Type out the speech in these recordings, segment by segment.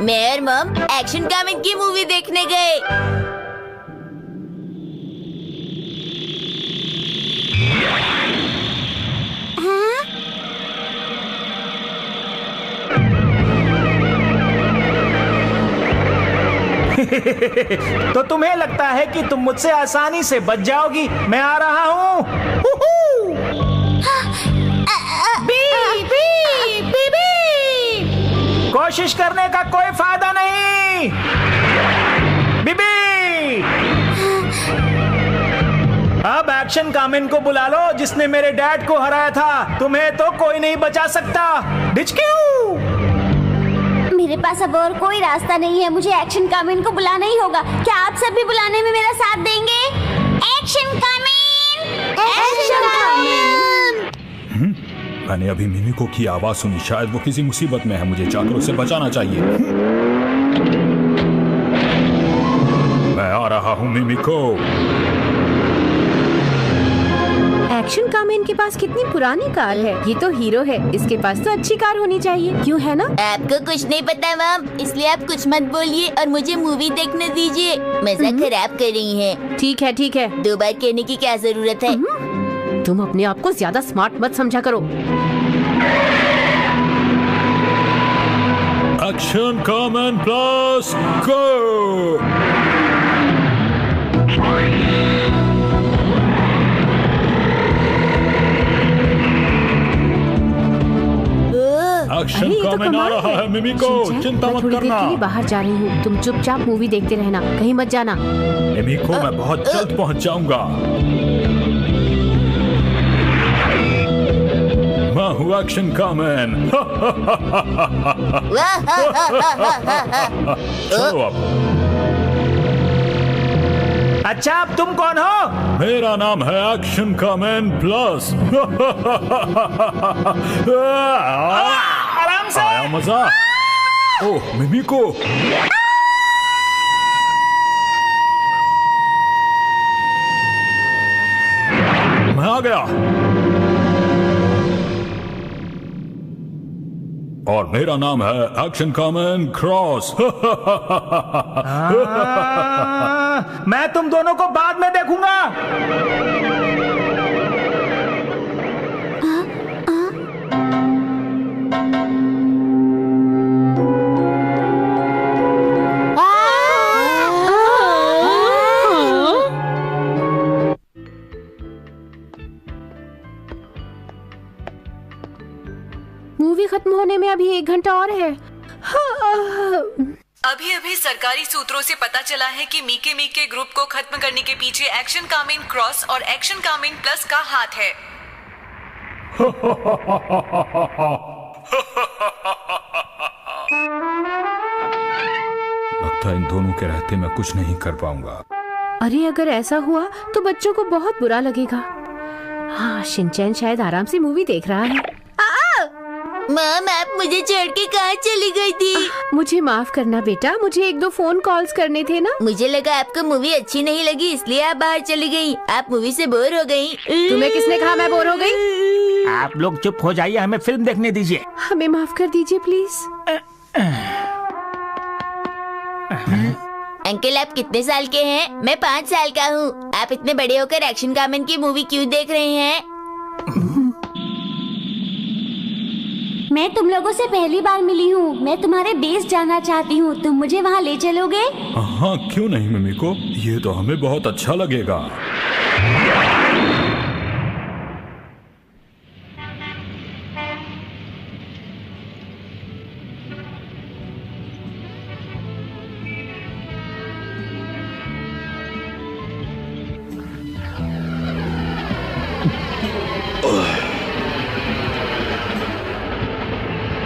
मैं और mom action comic की मूवी देखने गए। तो तुम्हें लगता है कि तुम मुझसे आसानी से बच जाओगी? मैं आ रहा हूँ। कोशिश करने का कोई फायदा नहीं। बीबी, अब एक्शन कामिन को बुला लो जिसने मेरे डैड को हराया था। तुम्हें तो कोई नहीं बचा सकता। डिचक्यू! मेरे पास अब और कोई रास्ता नहीं है। मुझे एक्शन कामिन को बुलाना ही होगा। क्या आप सब भी बुलाने में मेरा साथ देंगे? एक्शन कामिन! एक्शन कामिन! मैंने अभी मिमिको की आवाज सुनी। शायद वो किसी मुसीबत में है। मुझे चाकरों से बचाना चाहिए। मैं आ रहा हूँ मिमिको। एक्शन कामिन के पास कितनी पुरानी कार है। ये तो हीरो है, इसके पास तो अच्छी कार होनी चाहिए, क्यों है ना? आपको कुछ नहीं पता मैम, इसलिए आप कुछ मत बोलिए और मुझे मूवी देखने दीजिए। मजा खराब कर रही हैं। ठीक है ठीक है। 2 बार कहने की क्या जरूरत है? तुम अपने आप को ज्यादा स्मार्ट मत समझा करो। एक्शन कामिन प्लस गो! एक्शन कामिन आ रहा है मिमिको, चिंता मत थोड़ी देर करना। के लिए बाहर जा रही हूँ, तुम चुपचाप मूवी देखते रहना, कहीं मत जाना। मिमिको, मैं बहुत जल्द पहुँच जाऊंगा। मैं हूँ एक्शन कामिन। चलो अब। अच्छा, अब तुम कौन हो? मेरा नाम है एक्शन कामिन प्लस। आराम से। आया मजा? ओह मिमिको, मैं आ गया। और मेरा नाम है एक्शन कामिन क्रॉस। मैं तुम दोनों को बाद में देखूंगा। मूवी खत्म होने में अभी 1 घंटा और है। अभी अभी सरकारी सूत्रों से पता चला है कि मीके मीके ग्रुप को खत्म करने के पीछे एक्शन कामिन क्रॉस और एक्शन कामिन प्लस का हाथ है। लगता है इन दोनों के रहते मैं कुछ नहीं कर पाऊंगा। अरे अगर ऐसा हुआ तो बच्चों को बहुत बुरा लगेगा। हाँ, शिनचैन शायद आराम से मूवी देख रहा है। मॉम, आप मुझे छोड़ के कहाँ चली गई थी? मुझे माफ करना बेटा, मुझे 1-2 फोन कॉल्स करने थे ना। मुझे लगा आपको मूवी अच्छी नहीं लगी इसलिए आप बाहर चली गई। आप मूवी से बोर हो गई। तुम्हें किसने कहा मैं बोर हो गई? आप लोग चुप हो जाइए, हमें फिल्म देखने दीजिए। हमें माफ कर दीजिए प्लीज। अंकल, आप कितने साल के हैं? मैं 5 साल का हूँ। आप इतने बड़े होकर एक्शन कामिन की मूवी क्यों देख रहे हैं? मैं तुम लोगों से पहली बार मिली हूँ। मैं तुम्हारे बेस जाना चाहती हूँ। तुम मुझे वहाँ ले चलोगे? हाँ, क्यों नहीं मिमिको, ये तो हमें बहुत अच्छा लगेगा।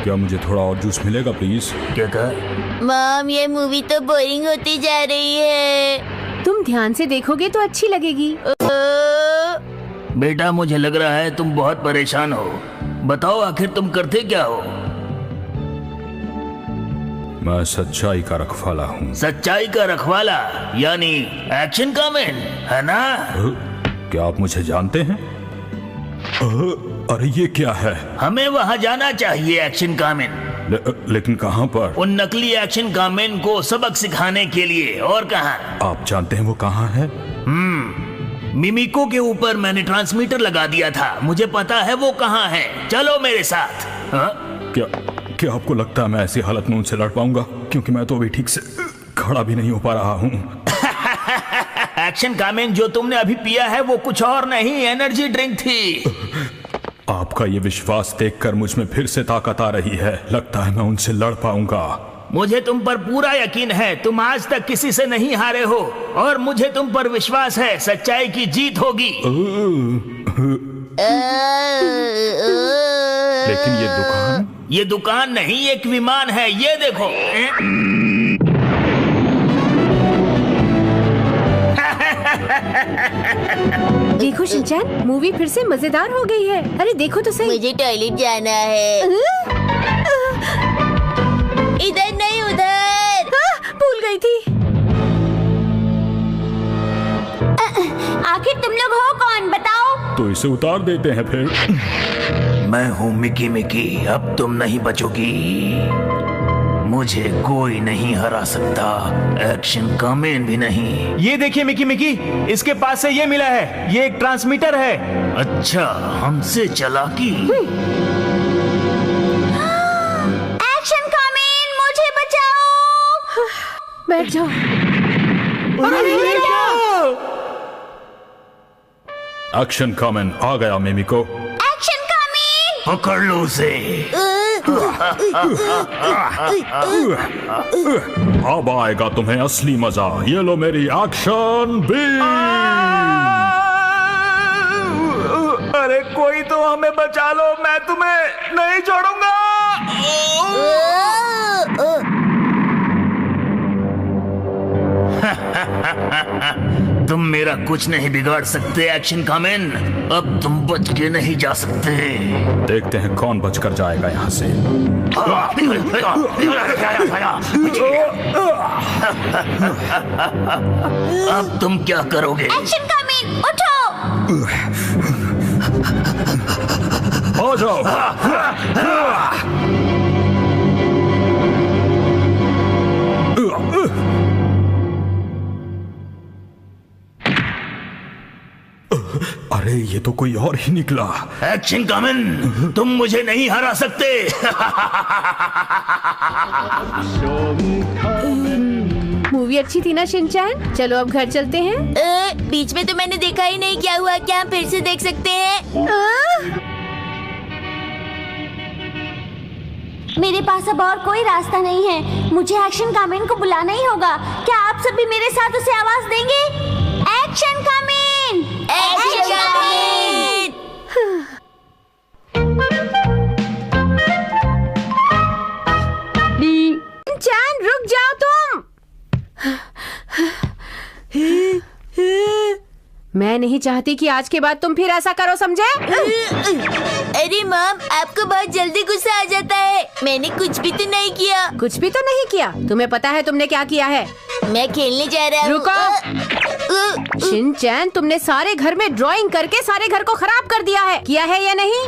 क्या मुझे थोड़ा और जूस मिलेगा प्लीज? क्या कहा? मॉम, ये मूवी तो बोरिंग होती जा रही है। तुम ध्यान से देखोगे तो अच्छी लगेगी। बेटा, मुझे लग रहा है तुम बहुत परेशान हो। बताओ आखिर तुम करते क्या हो? मैं सच्चाई का रखवाला हूँ। सच्चाई का रखवाला यानी एक्शन कामिन, है ना? क्या आप मुझे जानते हैं? अरे ये क्या है? हमें वहाँ जाना चाहिए एक्शन कामिन। लेकिन कहाँ पर? उन नकली एक्शन कामेन को सबक सिखाने के लिए। और कहाँ? आप जानते हैं वो कहाँ है? मिमिको के ऊपर मैंने ट्रांसमीटर लगा दिया था, मुझे पता है वो कहाँ है। चलो मेरे साथ। क्या आपको लगता है मैं ऐसी हालत में उनसे लड़ पाऊंगा? क्योंकि मैं तो अभी ठीक से खड़ा भी नहीं हो पा रहा हूँ। एक्शन कामेन जो तुमने अभी पिया है वो कुछ और नहीं, एनर्जी ड्रिंक थी। आपका ये विश्वास देखकर मुझ में फिर से ताकत आ रही है। लगता है मैं उनसे लड़ पाऊंगा। मुझे तुम पर पूरा यकीन है। तुम आज तक किसी से नहीं हारे हो और मुझे तुम पर विश्वास है। सच्चाई की जीत होगी। लेकिन ये दुकान नहीं, एक विमान है। ये देखो। देखो शिनचैन, मूवी फिर से मजेदार हो गई है। अरे देखो तो सही। मुझे टॉयलेट जाना है। इधर नहीं, उधर। भूल गई थी। आखिर तुम लोग हो कौन, बताओ? तो इसे उतार देते हैं फिर। मैं हूँ मिकी मिकी, अब तुम नहीं बचोगी। मुझे कोई नहीं हरा सकता, एक्शन कामेन भी नहीं। ये देखिए मिकी मिकी, इसके पास से ये मिला है। ये एक ट्रांसमीटर है। अच्छा, हमसे चालाकी। एक्शन कामेन, मुझे बचाओ। बैठ जाओ। एक्शन कामेन आ गया मिमिको। एक्शन कामेन, पकड़ लो उसे। अब आएगा तुम्हें असली मजा। ये लो मेरी एक्शन बीम। अरे कोई तो हमें बचा लो, मैं तुम्हें नहीं छोड़ूंगा। तुम मेरा कुछ नहीं बिगाड़ सकते एक्शन कामेन। अब तुम बच के नहीं जा सकते। देखते हैं कौन बचकर जाएगा यहाँ से। अब तुम क्या करोगे? एक्शन कामेन, उठो। आ जाओ। अरे ये तो कोई और ही निकला। एक्शन कामेन, तुम मुझे नहीं हरा सकते। मूवी अच्छी थी ना शिनचैन? चलो अब घर चलते हैं। बीच में तो मैंने देखा ही नहीं, क्या हुआ? क्या हम फिर से देख सकते हैं? मेरे पास अब और कोई रास्ता नहीं है। मुझे एक्शन कामेन को बुलाना ही होगा। क्या आप सब भी मेरे साथ उसे आवाज देंगे? Action Kamen, Action Kamen. Shinchan रुक जाओ तुम। मैं नहीं चाहती कि आज के बाद तुम फिर ऐसा करो, समझे? अरे मॉम, आपको बहुत जल्दी गुस्सा आ जाता है। मैंने कुछ भी तो नहीं किया। कुछ भी तो नहीं किया। तुम्हें पता है तुमने क्या किया है? मैं खेलने जा रहा हूँ। रुको। शिनचैन, तुमने सारे घर में ड्राइंग करके सारे घर को खराब कर दिया है। किया है या नहीं?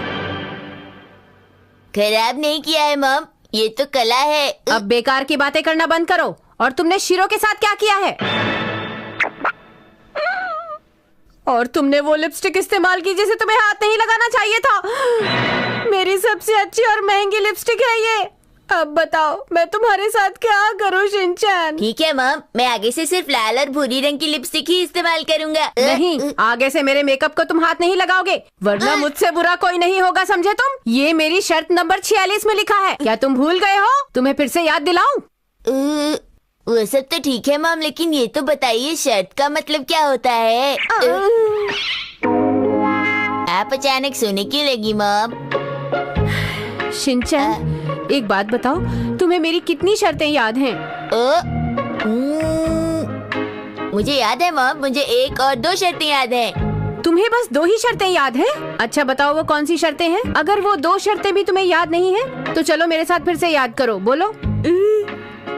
खराब नहीं किया है मॉम, ये तो कला है। अब बेकार की बातें करना बंद करो। और तुमने शीरो के साथ क्या किया है? और तुमने वो लिपस्टिक इस्तेमाल की जिसे तुम्हें हाथ नहीं लगाना चाहिए था। मेरी सबसे अच्छी और महंगी लिपस्टिक है ये। अब बताओ मैं तुम्हारे साथ क्या करूं शिनचैन? ठीक है मॉम, मैं आगे से सिर्फ लाल और भूरी रंग की लिपस्टिक ही इस्तेमाल करूंगा। नहीं, आगे से मेरे मेकअप को तुम हाथ नहीं लगाओगे, वरना मुझसे बुरा कोई नहीं होगा, समझे तुम? ये मेरी शर्त नंबर 46 में लिखा है। क्या तुम भूल गए हो? तुम्हें फिर से याद दिलाऊं? वो सब तो ठीक है मॉम, लेकिन ये तो बताइए शर्त का मतलब क्या होता है? आप अचानक सोने क्यों लगी मॉम? शिनचैन, एक बात बताओ, तुम्हें मेरी कितनी शर्तें याद हैं? मुझे याद है मॉम, मुझे 1 और 2 शर्तें याद हैं। तुम्हें बस 2 ही शर्तें याद हैं? अच्छा बताओ वो कौन सी शर्तें हैं? अगर वो 2 शर्तें भी तुम्हें याद नहीं है तो चलो मेरे साथ फिर से याद करो, बोलो।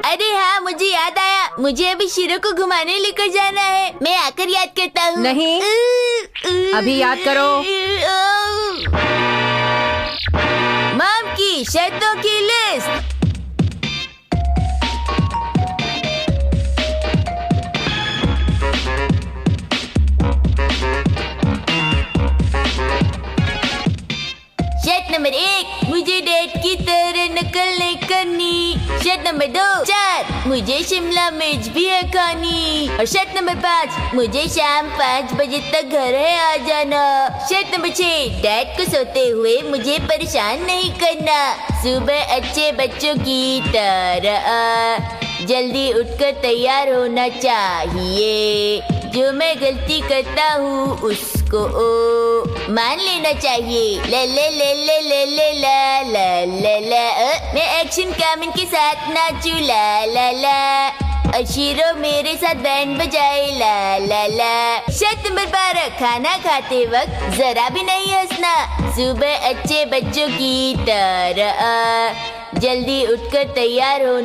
अरे हाँ, मुझे याद आया। मुझे अभी शीरो को घुमाने लेकर जाना है। मैं आकर याद करता हूँ। नहीं, अभी याद करो। मॉम की शर्तों की लिस्ट। शर्त नंबर 2, 4 मुझे शिमला मिर्च भी है खानी। और शर्त नंबर 5 मुझे शाम 5 बजे तक घर है आ जाना। शर्त नंबर 6 डैड को सोते हुए मुझे परेशान नहीं करना। सुबह अच्छे बच्चों की तरह जल्दी उठकर तैयार होना चाहिए। जो मैं गलती करता हूँ उसको मान लेना चाहिए। ले ले ले ले ले ले ला ला ला ला। मैं एक्शन कामिन के साथ नाचू ला ला ला। अशीरो मेरे साथ बैंड बजाए ला ला ला। शर्त नंबर 12 खाना खाते वक्त जरा भी नहीं हंसना। सुबह अच्छे बच्चों की तरह जल्दी उठकर तैयार होना।